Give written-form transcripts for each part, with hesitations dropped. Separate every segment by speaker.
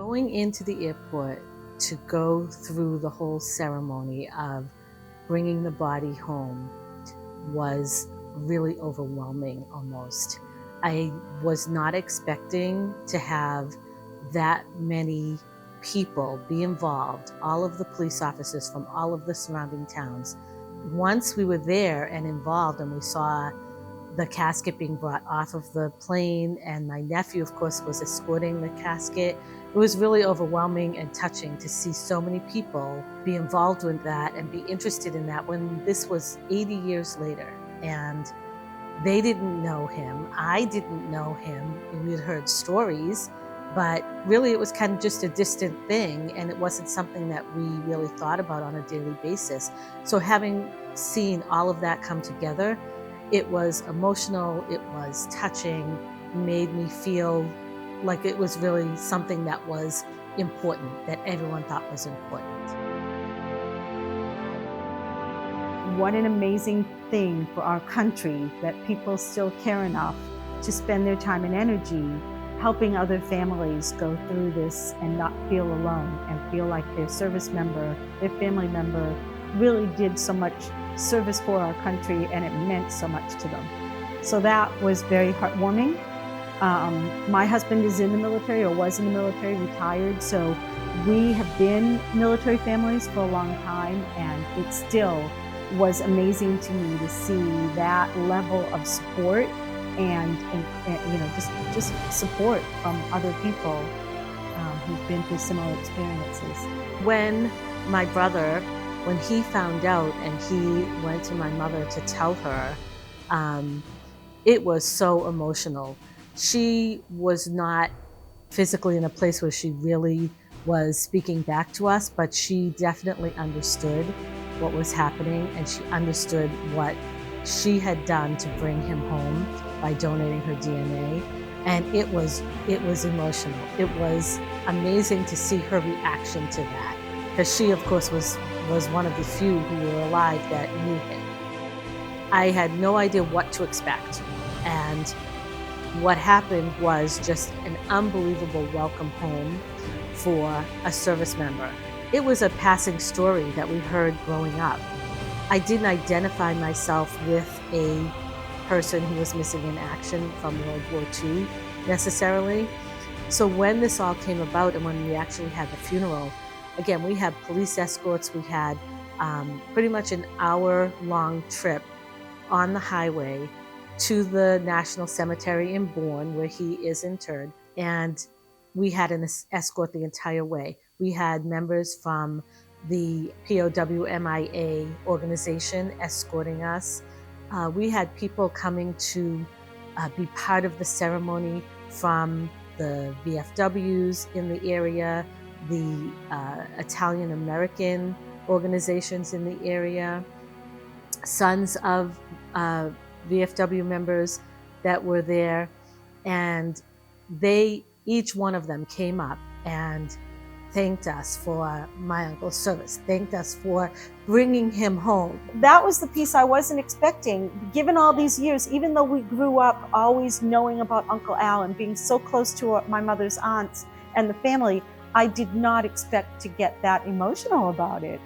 Speaker 1: Going into the airport to go through the whole ceremony of bringing the body home was really overwhelming almost. I was not expecting to have that many people be involved, all of the police officers from all of the surrounding towns. Once we were there and involved and we saw the casket being brought off of the plane, and my nephew, of course, was escorting the casket. It was really overwhelming and touching to see so many people be involved with that and be interested in that when this was 80 years later. And they didn't know him. I didn't know him. We had heard stories, but really it was kind of just a distant thing, and it wasn't something that we really thought about on a daily basis. So having seen all of that come together, it was emotional, it was touching, made me feel like it was really something that was important, that everyone thought was important.
Speaker 2: What an amazing thing for our country that people still care enough to spend their time and energy helping other families go through this and not feel alone and feel like their service member, their family member really did so much service for our country and it meant so much to them. So that was very heartwarming. My husband is in the military, or was in the military, retired, so we have been military families for a long time, and it still was amazing to me to see that level of support and just support from other people who've been through similar experiences.
Speaker 1: When my brother, when he found out and he went to my mother to tell her, it was so emotional. She was not physically in a place where she really was speaking back to us, but she definitely understood what was happening, and she understood what she had done to bring him home by donating her DNA. And it was emotional. It was amazing to see her reaction to that, because she, of course, was one of the few who were alive that knew him. I had no idea what to expect, and what happened was just an unbelievable welcome home for a service member. It was a passing story that we heard growing up. I didn't identify myself with a person who was missing in action from World War II necessarily. So when this all came about and when we actually had the funeral, again, we had police escorts, we had pretty much an hour-long trip on the highway to the National Cemetery in Bourne, where he is interred, and we had an escort the entire way. We had members from the POWMIA organization escorting us. We had people coming to be part of the ceremony from the VFWs in the area, the Italian American organizations in the area, sons of VFW members that were there, and each one of them came up and thanked us for my uncle's service, thanked us for bringing him home.
Speaker 2: That was the piece I wasn't expecting. Given all these years, even though we grew up always knowing about Uncle Al and being so close to my mother's aunts and the family, I did not expect to get that emotional about it.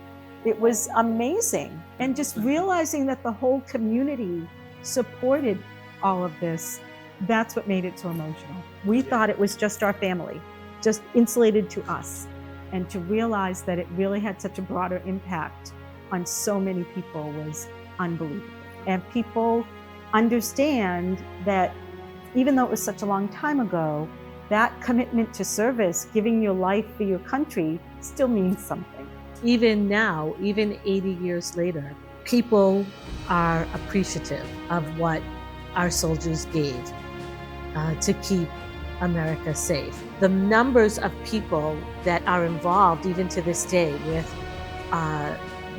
Speaker 2: It was amazing. And just realizing that the whole community supported all of this, that's what made it so emotional. We thought it was just our family, just insulated to us. And to realize that it really had such a broader impact on so many people was unbelievable. And people understand that even though it was such a long time ago, that commitment to service, giving your life for your country, still means something.
Speaker 1: Even now, even 80 years later, people are appreciative of what our soldiers gave to keep America safe. The numbers of people that are involved even to this day with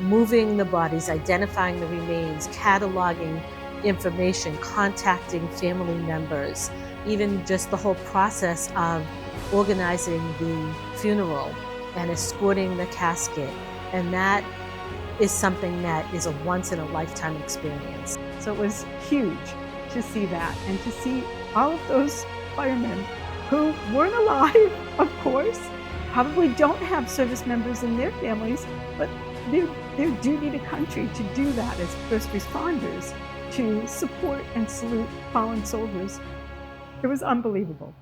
Speaker 1: moving the bodies, identifying the remains, cataloging information, contacting family members, even just the whole process of organizing the funeral and escorting the casket. And that is something that is a once-in-a-lifetime experience.
Speaker 2: So it was huge to see that, and to see all of those firemen who weren't alive, of course, probably don't have service members in their families, but their duty to country to do that as first responders, to support and salute fallen soldiers. It was unbelievable.